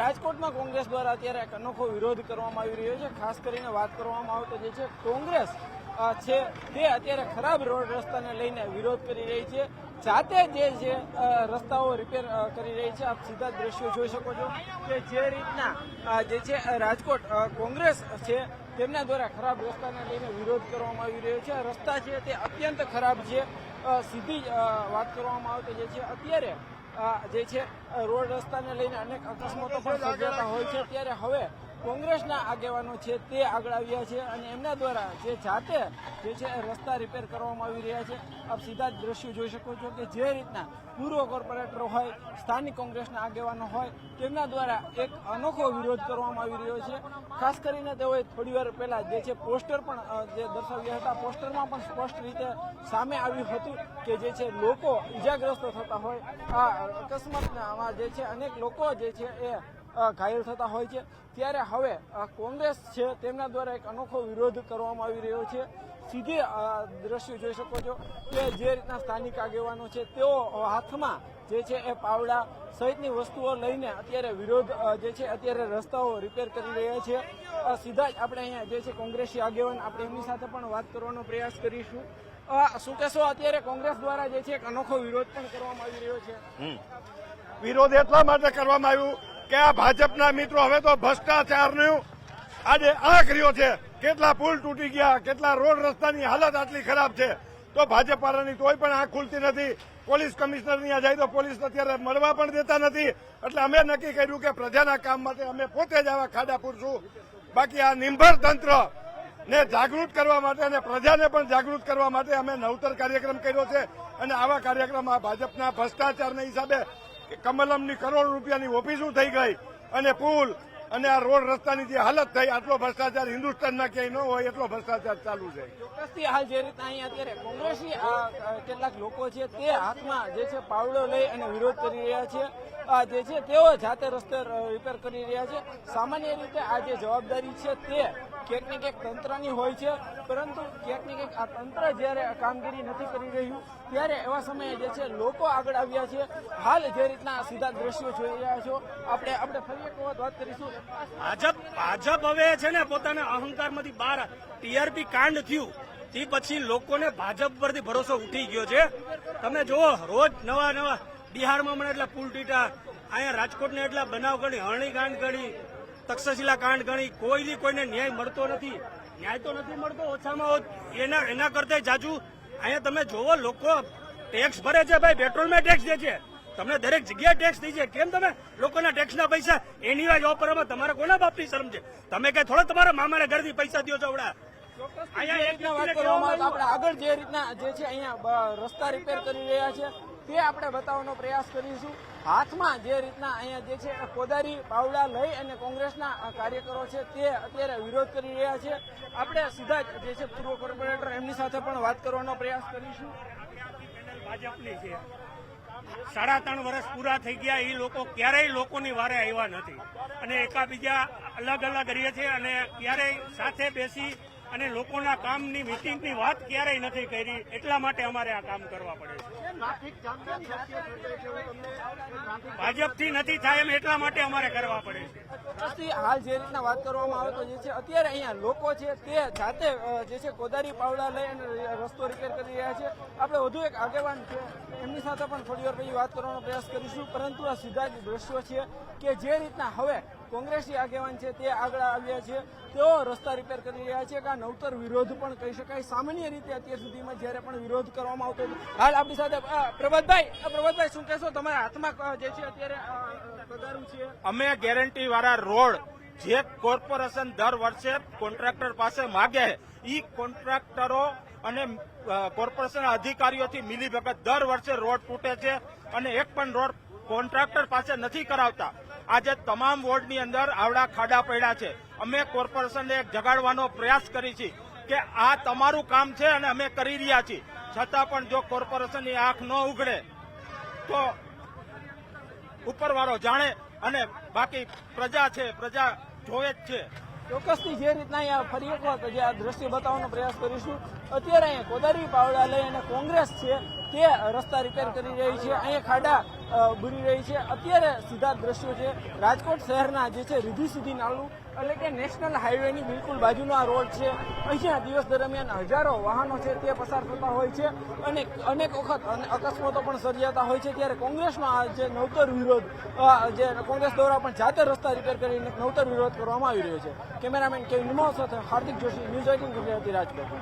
રાજકોટમાં કોંગ્રેસ દ્વારા અત્યારે એક અનોખો વિરોધ કરવામાં આવી રહ્યો છે। ખાસ કરીને વાત કરવામાં આવે તો જે છે કોંગ્રેસ છે તે અત્યારે ખરાબ રોડ રસ્તાને લઈને વિરોધ કરી રહી છે। જાતે જે છે રસ્તાઓ રિપેર કરી રહી છે। આપ સીધા દ્રશ્યો જોઈ શકો છો કે જે રીતના જે છે રાજકોટ કોંગ્રેસ છે તેમના દ્વારા ખરાબ રસ્તાને લઈને વિરોધ કરવામાં આવી રહ્યો છે। રસ્તા છે તે અત્યંત ખરાબ છે। સીધી વાત કરવામાં આવે તો જે છે અત્યારે જે છે રોડ રસ્તાને લઈને અનેક અકસ્માતો પણ સર્જાતા હોય છે। ત્યારે હવે કોંગ્રેસના આગેવાનો છે તે આગળ આવ્યા છે અને એમના દ્વારા જે જાતે જે છે રસ્તા રિપેર કરવામાં આવી રહ્યા છે। આપ સીધા જ દ્રશ્યો જોઈ શકો છો કે જે રીતના પૂર્વ કોર્પોરેટર હોય, સ્થાનિક કોંગ્રેસના આગેવાનો હોય તેમના દ્વારા એક અનોખો વિરોધ કરવામાં આવી રહ્યો છે। ખાસ કરીને તેઓએ થોડીવાર પહેલા જે છે પોસ્ટર પણ જે દર્શાવ્યા હતા, પોસ્ટરમાં પણ સ્પષ્ટ રીતે સામે આવ્યું હતું કે જે છે લોકો ઈજાગ્રસ્ત થતા હોય, આ અકસ્માતમાં જે છે અનેક લોકો જે છે એ ઘાયલ થતા હોય છે। ત્યારે હવે કોંગ્રેસ છે તેમના દ્વારા એક અનોખો વિરોધ કરવામાં આવી રહ્યો છે। સીધી દ્રશ્યો જોઈ શકો છો કે જે રીતના સ્થાનિક આગેવાનો છે તેઓ હાથમાં જે છે એ પાવડા સહિતની વસ્તુઓ લઈને અત્યારે વિરોધ જે છે અત્યારે રસ્તાઓ રિપેર કરી રહ્યા છે। સીધા જ આપણે અહીંયા જે છે કોંગ્રેસી આગેવાન આપણે એમની સાથે પણ વાત કરવાનો પ્રયાસ કરીશું। શું કહેશો, અત્યારે કોંગ્રેસ દ્વારા જે છે એક અનોખો વિરોધ પણ કરવામાં આવી રહ્યો છે? વિરોધ એટલા માટે કરવામાં આવ્યું કે આ ભાજપના મિત્રો હવે તો ભ્રષ્ટાચારનું આજે આંખ રહ્યો છે। કેટલા પુલ તૂટી ગયા, કેટલા રોડ રસ્તાની હાલત આટલી ખરાબ છે તો ભાજપ વાળાની તોય પણ આંખ ખુલતી નથી। પોલીસ કમિશનર ત્યાં જાય તો પોલીસ અત્યારે મળવા પણ દેતા નથી। એટલે અમે નક્કી કર્યું કે પ્રજાના કામ માટે અમે પોતે જ આવા ખાડા પૂરશું। બાકી આ નિંભર તંત્ર ને જાગૃત કરવા માટે અને પ્રજાને પણ જાગૃત કરવા માટે અમે નવતર કાર્યક્રમ કર્યો છે। અને આવા કાર્યક્રમમાં ભાજપના ભ્રષ્ટાચારના હિસાબે કમલમની કરોડ રૂપિયાની ઓફિસો થઈ ગઈ અને પુલ અને આ રોડ રસ્તાની જે હાલત થઈ, આટલો ભ્રષ્ટાચાર હિન્દુસ્તાનના ક્યાંય ન હોય એટલો ભ્રષ્ટાચાર ચાલુ છે। ચોક્કસથી હાલ જે રીતના અહીંયા અત્યારે કોંગ્રેસી કેટલાક લોકો છે તે હાથમાં જે છે પાવડો લઈ અને વિરોધ કરી રહ્યા છે। જે છે તેઓ જાતે રસ્તે રિપેર કરી રહ્યા છે। સામાન્ય રીતે આ જે જવાબદારી છે તે ક્યાંક ને ક્યાંક તંત્રની હોય છે, પરંતુ ક્યાંક ને ક્યાંક આ તંત્ર જયારે કામગીરી નથી કરી રહ્યું ત્યારે એવા સમયે જે છે લોકો આગળ આવ્યા છે। હાલ જે રીતના સીધા દ્રશ્યો જોઈ રહ્યા છો આપણે ફરી એક વખત વાત કરીશું। ભાજપ હવે છે ને પોતાના અહંકારમાંથી બહાર ટીઆરપી કાંડ થયું તે પછી લોકોને ભાજપ પરથી ભરોસો ઉઠી ગયો છે। તમે જુઓ રોજ નવા બિહારમાં મને એટલા પુલ તૂટ્યા, અહીંયા રાજકોટને એટલા બનાવ ગણી, હરણી કાંડ ગણી, તક્ષશિલા કાંડ ગણી, કોઈને ન્યાય મળતો નથી। ન્યાય તો નથી મળતો, ઓછામાં એના કરતા જાજુ અહીંયા તમે જોવો લોકો ટેક્સ ભરે છે ભાઈ, પેટ્રોલમાં ટેક્સ દે છે, તમને દરેક જગ્યાએ ટેક્સ થઈ છે। કેમ તમે લોકોના ટેક્સના પૈસા એની વાત વાપરવામાં તમારા કોના બાપની શરમ છે? તમે કઈ થોડા તમારા મામાના ઘરથી પૈસા દો છો? આપણે આગળ જે રીતના જે છે અહીંયા રસ્તા રિપેર કરી રહ્યા છે તે આપણે બતાવવાનો પ્રયાસ કરીશું। હાથમાં જે રીતના અહીંયા જે છે કોદારી પાવડા લઈ અને કોંગ્રેસના કાર્યકરો છે તે અત્યારે વિરોધ કરી રહ્યા છે। આપણે સીધા જ જે છે પૂર્વ કોર્પોરેટર એમની સાથે પણ વાત કરવાનો પ્રયાસ કરીશું। ભાજપની છે, 3.5 વર્ષ પૂરા થઈ ગયા, એ લોકો ક્યારેય લોકોની વારે આવ્યા નથી અને એકાબીજા અલગ રહે છે અને ક્યારેય સાથે બેસી અને લોકોના કામની મિટિંગની વાત ક્યારેય નથી કરી। એટલા માટે અમારે આ કામ કરવા પડે છે। ભાજપથી નથી થાય એમ એટલા માટે અમારે કરવા પડે છે। હાલ જે રીતના વાત કરવામાં આવે તો જે છે અત્યારે અહીંયા લોકો છે તે જાતે જે છે કોદારી પાવડા લઈ અને રસ્તો રિપેર કરી રહ્યા છે। આપણે વધુ એક આગેવાન છે એમની સાથે પણ થોડી વાર પછી વાત કરવાનો પ્રયાસ કરીશું, પરંતુ આ સીધા જ દ્રશ્યો છે કે જે રીતના હવે કોંગ્રેસી આગેવાન છે તે આગળ આવ્યા છે, તેઓ રસ્તા રિપેર કરી રહ્યા છે કે આ નવતર વિરોધ પણ કહી શકાય। સામાન્ય રીતે અત્યાર સુધીમાં જયારે પણ વિરોધ કરવામાં આવતો હાલ આપણી સાથે પ્રભાતભાઈ શું કહેશો, તમારા હાથમાં જે છે અત્યારે પધારું છે? અમે ગેરંટી વાળા રોડ જે કોર્પોરેશન દર વર્ષે કોન્ટ્રાક્ટર પાસે માગે ઈ કોન્ટ્રાક્ટરો અને કોર્પોરેશન અધિકારીઓથી મિલીભગત દર વર્ષે રોડ તૂટે છે અને એક પણ રોડ કોન્ટ્રાક્ટર પાસે નથી કરાવતા। આજે તમામ વોર્ડની અંદર આવડા ખાડા પડ્યા છે। અમે કોર્પોરેશનને એક જગાડવાનો પ્રયાસ કરી છે કે આ તમારું કામ છે અને અમે કરી રહ્યા છીએ, છતાં પણ જો કોર્પોરેશનની આંખ ન ઉઘડે તો ઉપરવાળો જાણે અને બાકી પ્રજા છે, પ્રજા જોવે જ છે। ચોક્કસથી જે રીતના અહીંયા ફરી એક વખત જે આ દ્રશ્ય બતાવવાનો પ્રયાસ કરીશું, અત્યારે અહીંયા કોદારી પાવડા લઈ અને કોંગ્રેસ છે તે રસ્તા રિપેર કરી રહી છે. અહીંયા ખાડા બુરી રહી છે. અત્યારે સીધા દ્રશ્યો છે રાજકોટ શહેરના જે છે રીધી સુધી નાળું એટલે કે નેશનલ હાઈવેની બિલકુલ બાજુનો આ રોડ છે. અહીંયા દિવસ દરમિયાન હજારો વાહનો છે તે પસાર થતા હોય છે અને અનેક વખત અકસ્માતો પણ સર્જાતા હોય છે. ત્યારે કોંગ્રેસનો આ જે નવતર વિરોધ જે કોંગ્રેસ દ્વારા પણ જાતે રસ્તા રિપેર કરીને નવતર વિરોધ કરવામાં આવી રહ્યો છે. કેમેરામેન કે નિમો સાથે હાર્દિક જોશી, ન્યૂઝ 18 ગુજરાતી, રાજકોટ.